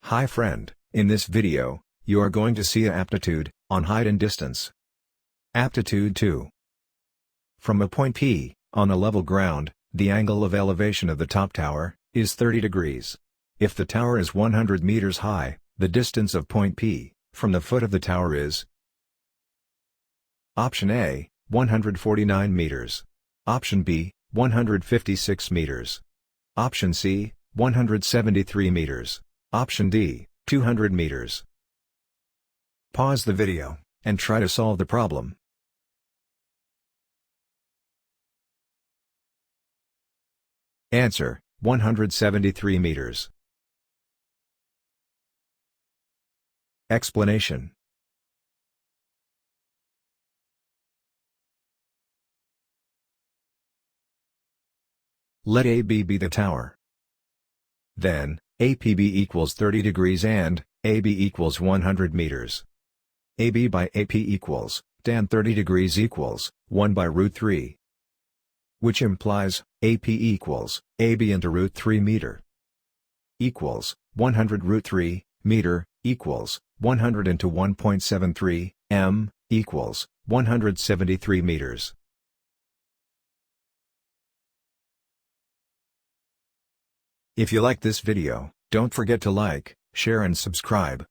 Hi friend, in this video, you are going to see a aptitude, on height and distance. Aptitude 2. From a point P, on a level ground, the angle of elevation of the top tower, is 30 degrees. If the tower is 100 meters high, the distance of point P, from the foot of the tower is: Option A, 149 meters. Option B, 156 meters. Option C, 173 meters. Option D, 200 meters. Pause the video, and try to solve the problem. Answer, 173 meters. Explanation. Let AB be the tower. Then, APB equals 30 degrees and AB equals 100 meters. AB by AP equals tan 30 degrees equals 1 by root 3. Which implies AP equals AB into root 3 meter equals 100 root 3 meter equals 100 into 1.73 m equals 173 meters. If you like this video, don't forget to like, share and subscribe.